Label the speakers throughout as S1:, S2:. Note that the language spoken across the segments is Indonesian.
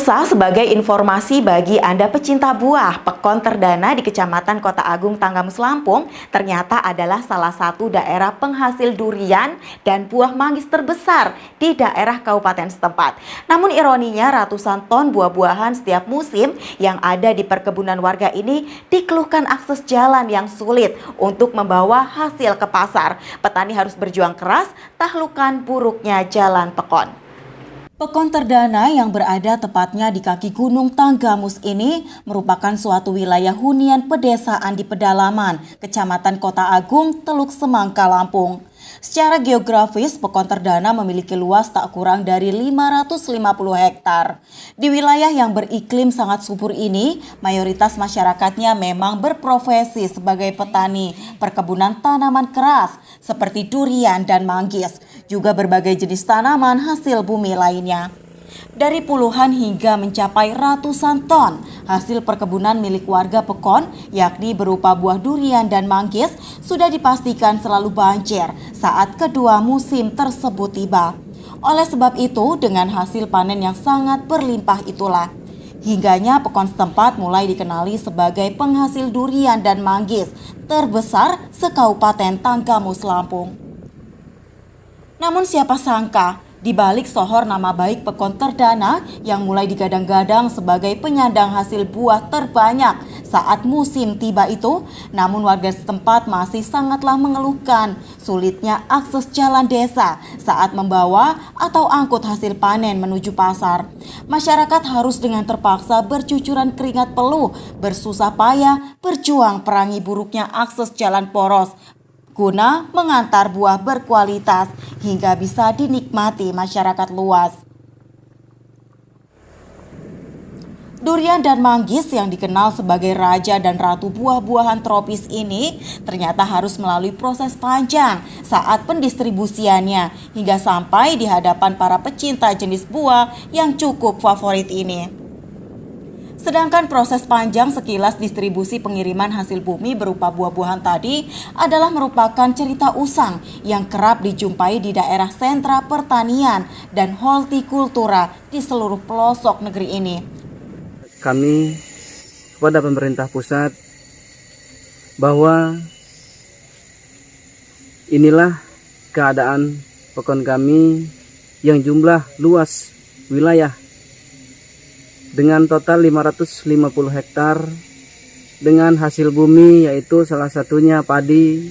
S1: Pemirsa, sebagai informasi bagi Anda pecinta buah, Pekon Terdana di Kecamatan Kota Agung, Tanggamus, Lampung ternyata adalah salah satu daerah penghasil durian dan buah manggis terbesar di daerah kabupaten setempat. Namun ironinya ratusan ton buah-buahan setiap musim yang ada di perkebunan warga ini dikeluhkan akses jalan yang sulit untuk membawa hasil ke pasar. Petani harus berjuang keras tahlukan buruknya jalan Pekon. Pekon Terdana yang berada tepatnya di kaki Gunung Tanggamus ini merupakan suatu wilayah hunian pedesaan di pedalaman Kecamatan Kota Agung, Teluk Semangka, Lampung. Secara geografis, Pekon Terdana memiliki luas tak kurang dari 550 hektar. Di wilayah yang beriklim sangat subur ini, mayoritas masyarakatnya memang berprofesi sebagai petani perkebunan tanaman keras seperti durian dan manggis, juga berbagai jenis tanaman hasil bumi lainnya. Dari puluhan hingga mencapai ratusan ton hasil perkebunan milik warga Pekon, yakni berupa buah durian dan manggis, sudah dipastikan selalu banjir saat kedua musim tersebut tiba. Oleh sebab itu, dengan hasil panen yang sangat berlimpah itulah, hingganya Pekon setempat mulai dikenali sebagai penghasil durian dan manggis terbesar se-Kabupaten Tanggamus, Lampung. Namun siapa sangka, di balik sohor nama baik Pekon Terdana yang mulai digadang-gadang sebagai penyandang hasil buah terbanyak saat musim tiba itu, namun warga setempat masih sangatlah mengeluhkan sulitnya akses jalan desa saat membawa atau angkut hasil panen menuju pasar. Masyarakat harus dengan terpaksa bercucuran keringat peluh, bersusah payah, berjuang perangi buruknya akses jalan poros guna mengantar buah berkualitas hingga bisa dinikmati masyarakat luas. Durian dan manggis yang dikenal sebagai raja dan ratu buah-buahan tropis ini ternyata harus melalui proses panjang saat pendistribusiannya hingga sampai di hadapan para pecinta jenis buah yang cukup favorit ini. Sedangkan proses panjang sekilas distribusi pengiriman hasil bumi berupa buah-buahan tadi adalah merupakan cerita usang yang kerap dijumpai di daerah sentra pertanian dan hortikultura di seluruh pelosok negeri ini.
S2: Kami kepada pemerintah pusat bahwa inilah keadaan Pekon kami yang jumlah luas wilayah dengan total 550 hektar dengan hasil bumi yaitu salah satunya padi,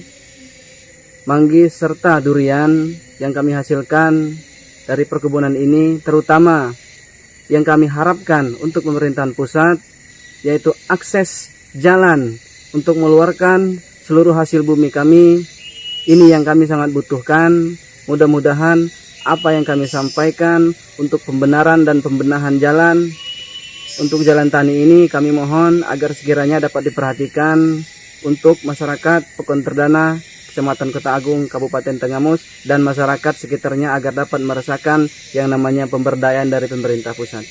S2: manggis serta durian yang kami hasilkan dari perkebunan ini, terutama yang kami harapkan untuk pemerintahan pusat yaitu akses jalan untuk mengeluarkan seluruh hasil bumi kami. Ini yang kami sangat butuhkan. Mudah-mudahan apa yang kami sampaikan untuk pembenaran dan pembenahan jalan untuk jalan tani ini kami mohon agar sekiranya dapat diperhatikan untuk masyarakat Pekon Terdana, Kecamatan Kota Agung, Kabupaten Tanggamus, dan masyarakat sekitarnya agar dapat merasakan yang namanya pemberdayaan dari pemerintah pusat.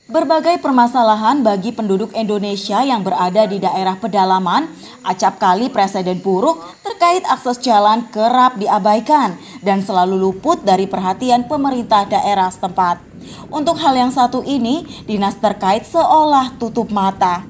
S1: Berbagai permasalahan bagi penduduk Indonesia yang berada di daerah pedalaman, acap kali presiden buruk terkait akses jalan kerap diabaikan dan selalu luput dari perhatian pemerintah daerah setempat. Untuk hal yang satu ini, dinas terkait seolah tutup mata.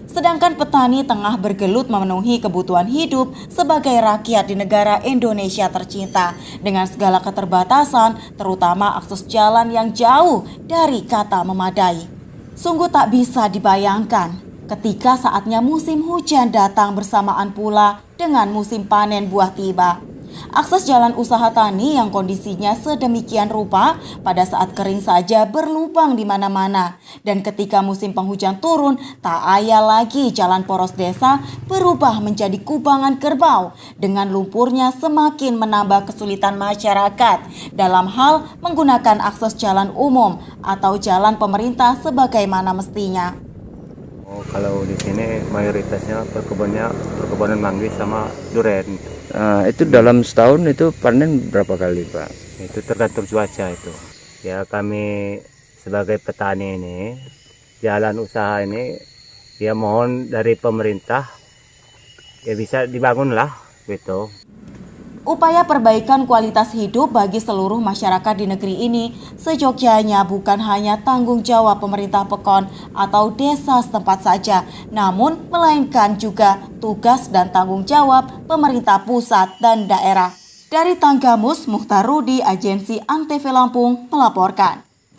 S1: Sedangkan petani tengah bergelut memenuhi kebutuhan hidup sebagai rakyat di negara Indonesia tercinta dengan segala keterbatasan, terutama akses jalan yang jauh dari kata memadai. Sungguh tak bisa dibayangkan ketika saatnya musim hujan datang bersamaan pula dengan musim panen buah tiba. Akses jalan usaha tani yang kondisinya sedemikian rupa pada saat kering saja berlubang di mana-mana. Dan ketika musim penghujan turun, tak ayal lagi jalan poros desa berubah menjadi kubangan kerbau. Dengan lumpurnya semakin menambah kesulitan masyarakat dalam hal menggunakan akses jalan umum atau jalan pemerintah sebagaimana mestinya.
S3: Kalau di sini mayoritasnya perkebunan manggis sama durian.
S4: Itu dalam setahun itu panen berapa kali, Pak?
S3: Itu tergantung cuaca itu. Ya kami sebagai petani ini, jalan usaha ini, ya mohon dari pemerintah, ya bisa dibangun lah gitu.
S1: Upaya perbaikan kualitas hidup bagi seluruh masyarakat di negeri ini seyogyanya bukan hanya tanggung jawab pemerintah Pekon atau desa setempat saja, namun melainkan juga tugas dan tanggung jawab pemerintah pusat dan daerah. Dari Tanggamus, Mukhtar Rudi, Agensi Antv Lampung melaporkan.